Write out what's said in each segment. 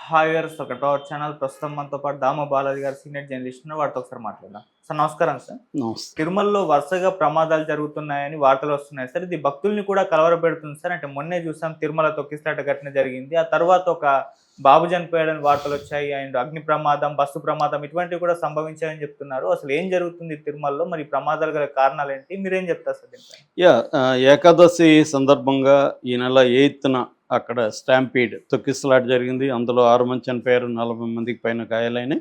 Hi viewers, ఒక to our channel. ప్రస్తుతం మనతో పాటు దామ బాలాజీ గారు, సీనియర్ జర్నలిస్ట్ ఉన్నారు. వారితో ఒకసారి మాట్లాడదాం. సార్ నమస్కారం సార్. నమస్తే. తిరుమలలో వరుసగా ప్రమాదాలు జరుగుతున్నాయని వార్తలు వస్తున్నాయి సార్. ఇది భక్తుల్ని కూడా కలవరపెడుతుంది సార్. అంటే మొన్నే చూసాం తిరుమల తొక్కిసలాట ఘటన జరిగింది. ఆ తర్వాత ఒక బాబు చనిపోయాడని వార్తలు వచ్చాయి. అండ్ అగ్ని ప్రమాదం, బస్సు ప్రమాదం ఇటువంటివి కూడా సంభవించాయని చెప్తున్నారు. అసలు ఏం జరుగుతుంది తిరుమలలో? మరి ఈ ప్రమాదాలు గల కారణాలు ఏంటి? మీరేం చెప్తారు సార్ దీనిపై? ఏకాదశి సందర్భంగా ఈ నెల 8న అక్కడ స్టాంపీడ్ తొక్కిసలాట జరిగింది. అందులో 6 మంది చనిపోయారు, 40 మందికి పైన గాయాలైనాయి.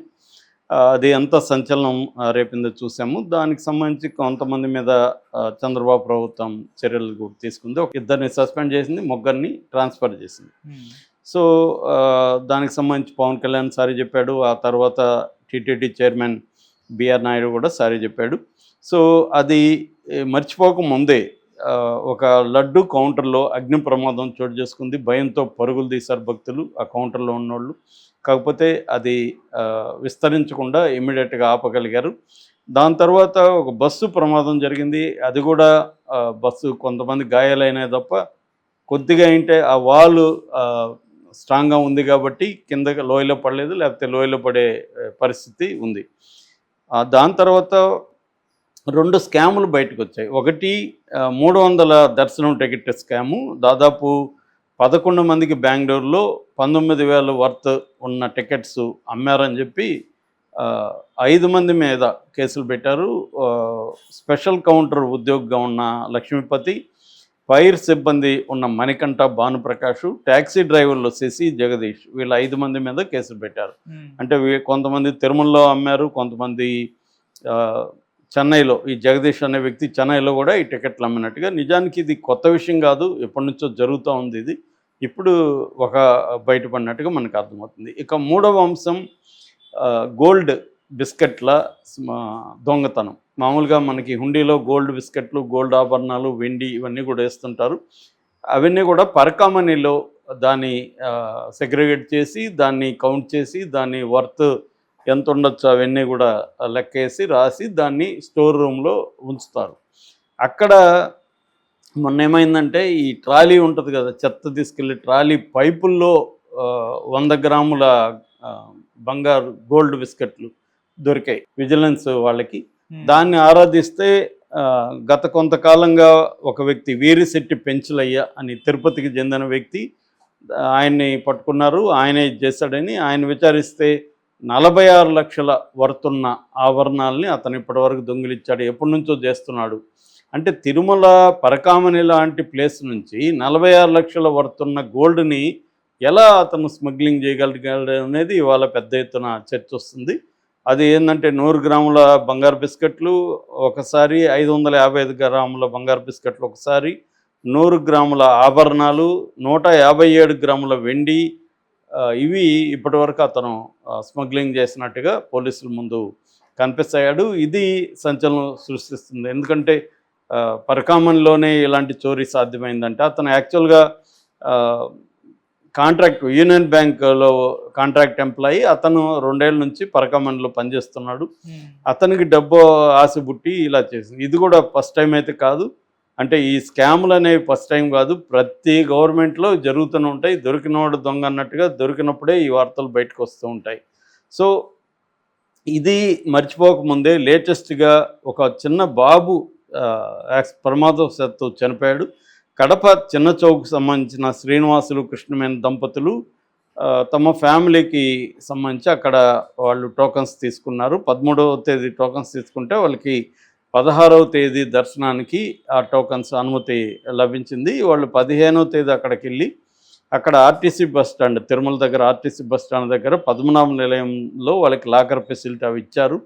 అది ఎంత సంచలనం రేపిందో చూసాము. దానికి సంబంధించి కొంతమంది మీద చంద్రబాబు ప్రభుత్వం చర్యలు కూడా తీసుకుంది. ఇద్దరిని సస్పెండ్ చేసింది, ముగ్గురిని ట్రాన్స్ఫర్ చేసింది. సో దానికి సంబంధించి పవన్ కళ్యాణ్ సారీ చెప్పాడు. ఆ తర్వాత టీటీడీ చైర్మన్ బిఆర్ నాయుడు కూడా సారీ చెప్పాడు. సో అది మర్చిపోక ముందే ఒక లడ్డు కౌంటర్లో అగ్ని ప్రమాదం చోటు చేసుకుంది. భయంతో పరుగులు తీశారు భక్తులు, ఆ కౌంటర్లో ఉన్నోళ్ళు. కాకపోతే అది విస్తరించకుండా ఇమ్మీడియట్గా ఆపగలిగారు. దాని తర్వాత ఒక బస్సు ప్రమాదం జరిగింది. అది కూడా బస్సు కొంతమంది గాయాలైనా తప్ప కొద్దిగా ఏంటే ఆ వాలు స్ట్రాంగ్గా ఉంది కాబట్టి కింద లోయలో పడలేదు, లేకపోతే లోయలో పడే పరిస్థితి ఉంది. దాని తర్వాత 2 స్కాములు బయటకు వచ్చాయి. ఒకటి 300 దర్శనం టికెట్ స్కాము. దాదాపు 11 మందికి బెంగళూరులో 19,000 వర్త్ ఉన్న టికెట్స్ అమ్మారని చెప్పి 5 మంది మీద కేసులు పెట్టారు. స్పెషల్ కౌంటర్ ఉద్యోగిగా ఉన్న లక్ష్మీపతి, ఫైర్ సిబ్బంది ఉన్న మణికంఠ, భానుప్రకాష్, ట్యాక్సీ డ్రైవర్లు శశి, జగదీష్, వీళ్ళ 5 మంది మీద కేసులు పెట్టారు. అంటే కొంతమంది తిరుమలలో అమ్మారు, కొంతమంది చెన్నైలో, ఈ జగదీష్ అనే వ్యక్తి చెన్నైలో కూడా ఈ టికెట్లు అమ్మినట్టుగా. నిజానికి ఇది కొత్త విషయం కాదు, ఎప్పటి నుంచో జరుగుతూ ఉంది. ఇది ఇప్పుడు ఒక బయటపడినట్టుగా మనకు అర్థమవుతుంది. ఇక మూడవ అంశం గోల్డ్ బిస్కెట్ల దొంగతనం. మామూలుగా మనకి హుండీలో గోల్డ్ బిస్కెట్లు, గోల్డ్ ఆభరణాలు, వెండి ఇవన్నీ కూడా వేస్తుంటారు. అవన్నీ కూడా పరకామణిలో దాన్ని సెగ్రిగేట్ చేసి, దాన్ని కౌంట్ చేసి, దాన్ని వర్త్ ఎంత ఉండొచ్చు అవన్నీ కూడా లెక్కేసి రాసి దాన్ని స్టోర్ రూమ్లో ఉంచుతారు. అక్కడ మొన్న ఏమైందంటే, ఈ ట్రాలీ ఉంటుంది కదా, చెత్త తీసుకెళ్ళి ట్రాలీ పైపుల్లో 100 గ్రాముల బంగారు గోల్డ్ బిస్కెట్లు దొరికాయి విజిలెన్స్ వాళ్ళకి. దాన్ని ఆరాధిస్తే గత కొంతకాలంగా ఒక వ్యక్తి వీరిశెట్టి పెంచులయ్య అని తిరుపతికి చెందిన వ్యక్తి, ఆయన్ని పట్టుకున్నారు. ఆయనే చేశాడని ఆయన విచారిస్తే 46 లక్షల వర్తున్న ఆభరణాలని అతను ఇప్పటివరకు దొంగిలించాడు, ఎప్పటి నుంచో చేస్తున్నాడు. అంటే తిరుమల పరకామణి లాంటి ప్లేస్ నుంచి 46 లక్షల వర్తున్న గోల్డ్ని ఎలా అతను స్మగ్లింగ్ చేయగలిగాడు అనేది ఇవాళ పెద్ద ఎత్తున చర్చ వస్తుంది. అది ఏంటంటే 100 గ్రాముల బంగారు బిస్కెట్లు ఒకసారి, 555 గ్రాముల బంగారు బిస్కెట్లు ఒకసారి, 100 గ్రాముల ఆభరణాలు, 157 గ్రాముల వెండి, ఇవి ఇప్పటివరకు అతను స్మగ్లింగ్ చేసినట్టుగా పోలీసుల ముందు కనిపిస్తాడు. ఇది సంచలనం సృష్టిస్తుంది. ఎందుకంటే పరకామణిలోనే ఇలాంటి చోరీ సాధ్యమైందంటే, అతను యాక్చువల్గా యూనియన్ బ్యాంకులో కాంట్రాక్ట్ ఎంప్లాయీ. అతను 2 ఏళ్ళ నుంచి పరకామణిలో పనిచేస్తున్నాడు. అతనికి డబ్బు ఆశ పుట్టి ఇలా చేసింది. ఇది కూడా ఫస్ట్ టైం అయితే కాదు. అంటే ఈ స్కాములు అనేవి ఫస్ట్ టైం కాదు, ప్రతి గవర్నమెంట్లో జరుగుతూనే ఉంటాయి. దొరికినవాడు దొంగ అన్నట్టుగా దొరికినప్పుడే ఈ వార్తలు బయటకు వస్తూ ఉంటాయి. సో ఇది మర్చిపోకముందే లేటెస్ట్గా ఒక చిన్న బాబు ప్రమాదవశాత్తు చనిపోయాడు. కడప చిన్న చౌక్కి సంబంధించిన శ్రీనివాసులు, కృష్ణమేన దంపతులు తమ ఫ్యామిలీకి సంబంధించి అక్కడ వాళ్ళు టోకన్స్ తీసుకున్నారు. 13వ తేదీ టోకన్స్ తీసుకుంటే వాళ్ళకి 16వ తేదీ దర్శనానికి ఆ టోకన్స్ అనుమతి లభించింది. వాళ్ళు 15వ తేదీ అక్కడికి వెళ్ళి అక్కడ ఆర్టీసీ బస్ స్టాండ్, తిరుమల దగ్గర ఆర్టీసీ బస్ స్టాండ్ దగ్గర పద్మనాభ నిలయంలో వాళ్ళకి లాకర్ ఫెసిలిటీ అవి ఇచ్చారు.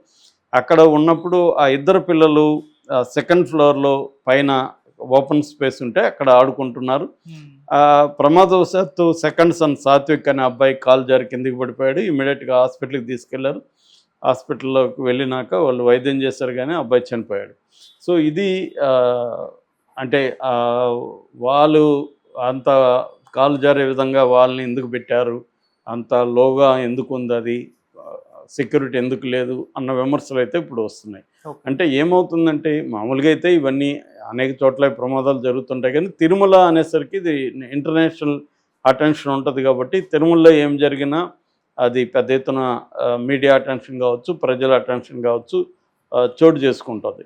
అక్కడ ఉన్నప్పుడు ఆ ఇద్దరు పిల్లలు 2nd ఫ్లోర్లో పైన ఓపెన్ స్పేస్ ఉంటే అక్కడ ఆడుకుంటున్నారు. ప్రమాదవశాత్తు 2nd సన్ సాత్విక్ అనే అబ్బాయి కాలు జారి కిందికి పడిపోయాడు. ఇమీడియట్గా హాస్పిటల్కి తీసుకెళ్లారు. హాస్పిటల్లోకి వెళ్ళినాక వాళ్ళు వైద్యం చేశారు, కానీ అబ్బాయి చనిపోయాడు. సో ఇది అంటే వాళ్ళు అంత కాలు జారే విధంగా వాళ్ళని ఎందుకు పెట్టారు, అంత లోగా ఎందుకు ఉంది, అది సెక్యూరిటీ ఎందుకు లేదు అన్న విమర్శలు అయితే ఇప్పుడు వస్తున్నాయి. అంటే ఏమవుతుందంటే, మామూలుగా అయితే ఇవన్నీ అనేక చోట్ల ప్రమాదాలు జరుగుతుంటాయి, కానీ తిరుమల అనేసరికి ఇది ఇంటర్నేషనల్ అటెన్షన్ ఉంటుంది కాబట్టి తిరుమలలో ఏం జరిగినా అది పెద్ద ఎత్తున మీడియా అటెన్షన్ కావచ్చు, ప్రజల అటెన్షన్ కావచ్చు చోటు చేసుకుంటుంది.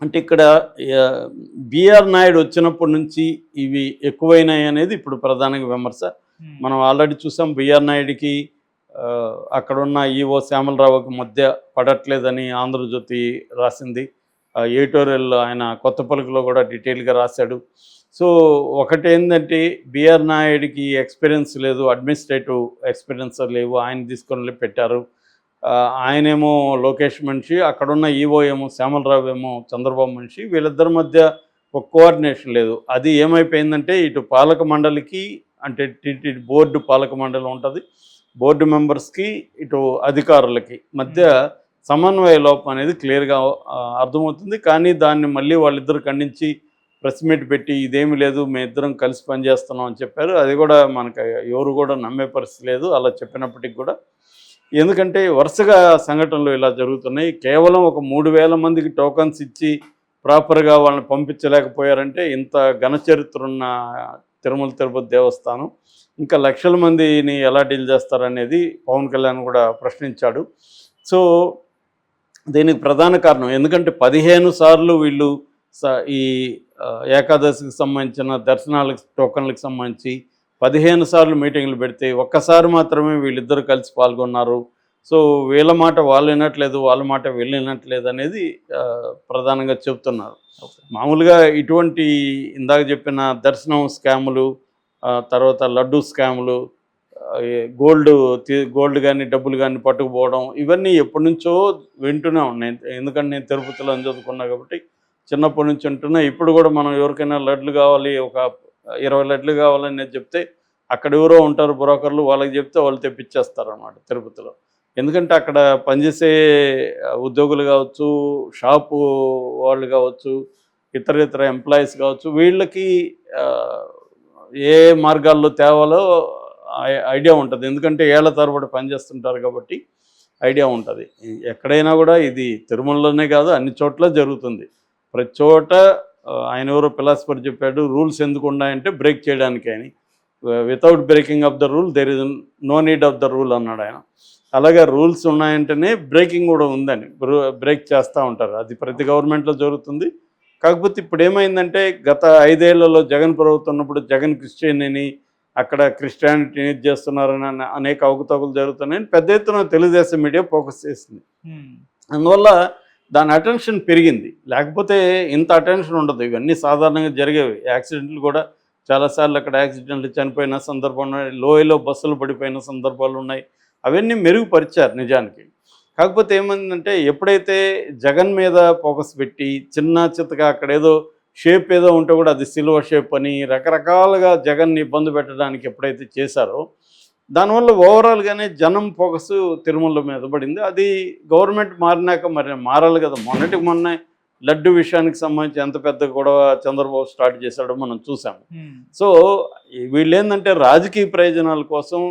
అంటే ఇక్కడ బిఆర్ నాయుడు వచ్చినప్పటి నుంచి ఇవి ఎక్కువైనాయి అనేది ఇప్పుడు ప్రధానంగా విమర్శ. మనం ఆల్రెడీ చూసాం బిఆర్ నాయుడికి అక్కడున్న ఈఓ శ్యామలరావుకి మధ్య పడట్లేదని ఆంధ్రజ్యోతి రాసింది. ఎడిటోరియల్ ఆయన కొత్త పలుకులో కూడా డీటెయిల్గా రాశాడు. సో ఒకటి ఏంటంటే బిఆర్ నాయుడికి ఎక్స్పీరియన్స్ లేదు, అడ్మినిస్ట్రేటివ్ ఎక్స్పీరియన్స్ లేవు, ఆయన తీసుకొని పెట్టారు. ఆయనేమో లోకేష్ మనిషి, అక్కడున్న ఈఓ ఏమో శ్యామలరావు ఏమో చంద్రబాబు మనిషి, వీళ్ళిద్దరి మధ్య ఒక కోఆర్డినేషన్ లేదు. అది ఏమైపోయిందంటే ఇటు పాలక మండలికి, అంటే టీటీడీ బోర్డు పాలక మండలి ఉంటుంది, బోర్డు మెంబర్స్కి, ఇటు అధికారులకి మధ్య సమన్వయ లోపం అనేది క్లియర్గా అర్థమవుతుంది. కానీ దాన్ని మళ్ళీ వాళ్ళిద్దరు ఖండించి ప్రెస్ మీట్ పెట్టి ఇదేమీ లేదు, మేము ఇద్దరం కలిసి పనిచేస్తున్నాం అని చెప్పారు. అది కూడా మనకు ఎవరు కూడా నమ్మే పరిస్థితి లేదు అలా చెప్పినప్పటికి కూడా. ఎందుకంటే వరుసగా సంఘటనలు ఇలా జరుగుతున్నాయి. కేవలం ఒక 3,000 మందికి టోకన్స్ ఇచ్చి ప్రాపర్గా వాళ్ళని పంపించలేకపోయారంటే ఇంత ఘన చరిత్ర ఉన్న తిరుమల తిరుపతి దేవస్థానం ఇంకా లక్షల మందిని ఎలా డీల్ చేస్తారనేది పవన్ కళ్యాణ్ కూడా ప్రశ్నించాడు. సో దీనికి ప్రధాన కారణం ఎందుకంటే 15 సార్లు వీళ్ళు ఈ ఏకాదశికి సంబంధించిన దర్శనాలకు టోకన్లకు సంబంధించి 15 సార్లు మీటింగ్లు పెడితే ఒక్కసారి మాత్రమే వీళ్ళిద్దరూ కలిసి పాల్గొన్నారు. సో వీళ్ళ మాట వాళ్ళు వినట్లేదు, వాళ్ళ మాట వీళ్ళు వినట్లేదు అనేది ప్రధానంగా చెబుతున్నారు. మామూలుగా ఇటువంటి ఇందాక చెప్పిన దర్శనం స్కాములు, తర్వాత లడ్డు స్కాములు, గోల్డ్ కానీ డబ్బులు కానీ పట్టుకుపోవడం, ఇవన్నీ ఎప్పటి నుంచో వింటూనే ఉన్నాయి. ఎందుకంటే నేను తిరుపతిలో చదువుకున్నా కాబట్టి చిన్నప్పటి నుంచి వింటున్నా. ఇప్పుడు కూడా మనం ఎవరికైనా లడ్లు కావాలి, ఒక 20 లడ్లు కావాలని చెప్తే అక్కడ ఎవరో ఉంటారు బ్రోకర్లు, వాళ్ళకి చెప్తే వాళ్ళు తెప్పించేస్తారు అన్నమాట తిరుపతిలో. ఎందుకంటే అక్కడ పనిచేసే ఉద్యోగులు కావచ్చు, షాపు వాళ్ళు కావచ్చు, ఇతర ఎంప్లాయీస్ కావచ్చు, వీళ్ళకి ఏ మార్గాల్లో తేవాలో ఐడియా ఉంటుంది. ఎందుకంటే ఏళ్ల తరబడి పనిచేస్తుంటారు కాబట్టి ఐడియా ఉంటుంది. ఎక్కడైనా కూడా ఇది తిరుమలలోనే కాదు అన్ని చోట్ల జరుగుతుంది. ప్రతి చోట ఆయన ఎవరో ఫిలాసఫర్ చెప్పాడు, రూల్స్ ఎందుకు ఉన్నాయంటే బ్రేక్ చేయడానికి అని. Without breaking of the rule there is no need of the rule అన్నాడు ఆయన. అలాగే రూల్స్ ఉన్నాయంటేనే బ్రేకింగ్ కూడా ఉందని బ్రేక్ చేస్తూ ఉంటారు. అది ప్రతి గవర్నమెంట్లో జరుగుతుంది. కాకపోతే ఇప్పుడు ఏమైందంటే గత 5 ఏళ్లలో జగన్ ప్రభుత్వం ఉన్నప్పుడు జగన్ క్రిస్టియన్ అని, అక్కడ క్రిస్టియానిటీని చేస్తున్నారని అనేక అవకతవకలు జరుగుతున్నాయని పెద్ద ఎత్తున తెలుగుదేశం మీడియా ఫోకస్ చేసింది. అందువల్ల దాని అటెన్షన్ పెరిగింది. లేకపోతే ఇంత అటెన్షన్ ఉండదు. ఇవన్నీ సాధారణంగా జరిగేవి. యాక్సిడెంట్లు కూడా చాలాసార్లు అక్కడ యాక్సిడెంట్లు చనిపోయిన సందర్భం ఉన్నాయి, లోయలో బస్సులు పడిపోయిన సందర్భాలు ఉన్నాయి. అవన్నీ మెరుగుపరిచారు నిజానికి. కాకపోతే ఏమైందంటే ఎప్పుడైతే జగన్ మీద ఫోకస్ పెట్టి చిన్న చిత్తగా అక్కడ ఏదో షేప్ ఏదో ఉంటే కూడా అది సిల్వర్ షేప్ అని రకరకాలుగా జగన్ని ఇబ్బంది పెట్టడానికి ఎప్పుడైతే చేశారో దానివల్ల ఓవరాల్గానే జనం ఫోకస్ తిరుమల మీద పడింది. అది గవర్నమెంట్ మారినాక మరి మారాలి కదా. మొన్న లడ్డు విషయానికి సంబంధించి ఎంత పెద్ద గొడవ చంద్రబాబు స్టార్ట్ చేశాడో మనం చూసాము. సో వీళ్ళు ఏంటంటే రాజకీయ ప్రయోజనాల కోసం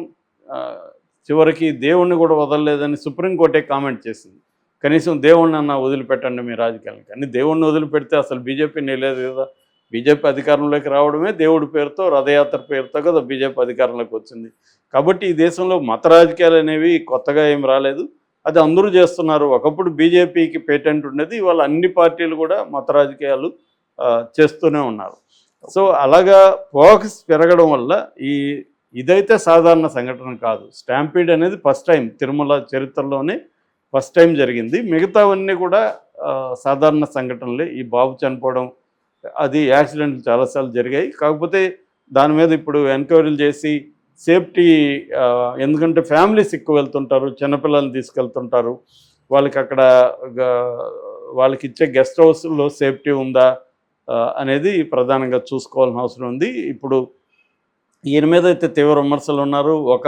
చివరికి దేవుణ్ణి కూడా వదలలేదని సుప్రీంకోర్టే కామెంట్ చేసింది. కనీసం దేవుణ్ణి అన్న వదిలిపెట్టండి మీ రాజకీయాలకు. కానీ దేవుణ్ణి వదిలిపెడితే అసలు బీజేపీ నిలేదు కదా. బీజేపీ అధికారంలోకి రావడమే దేవుడి పేరుతో, రథయాత్ర పేరుతో కదా బీజేపీ అధికారంలోకి వచ్చింది. కాబట్టి ఈ దేశంలో మత రాజకీయాలు అనేవి కొత్తగా ఏం రాలేదు, అది అందరూ చేస్తున్నారు. ఒకప్పుడు బీజేపీకి పేటెంట్ ఉండేది, ఇవాళ అన్ని పార్టీలు కూడా మత రాజకీయాలు చేస్తూనే ఉన్నారు. సో అలాగా ఫోకస్ పెరగడం వల్ల ఇదైతే సాధారణ సంఘటన కాదు. స్టాంపీడ్ అనేది ఫస్ట్ టైం తిరుమల చరిత్రలోనే ఫస్ట్ టైం జరిగింది. మిగతావన్నీ కూడా సాధారణ సంఘటనలే. ఈ బాబు చనిపోవడం అది యాక్సిడెంట్లు చాలాసార్లు జరిగాయి. కాకపోతే దాని మీద ఇప్పుడు ఎంక్వైరీలు చేసి సేఫ్టీ, ఎందుకంటే ఫ్యామిలీస్ ఎక్కువ వెళ్తుంటారు, చిన్నపిల్లల్ని తీసుకెళ్తుంటారు, వాళ్ళకి అక్కడ వాళ్ళకి ఇచ్చే గెస్ట్ హౌస్లో సేఫ్టీ ఉందా అనేది ప్రధానంగా చూసుకోవాల్సిన అవసరం ఉంది. ఇప్పుడు ఈయన మీద అయితే తీవ్ర విమర్శలు ఉన్నారు. ఒక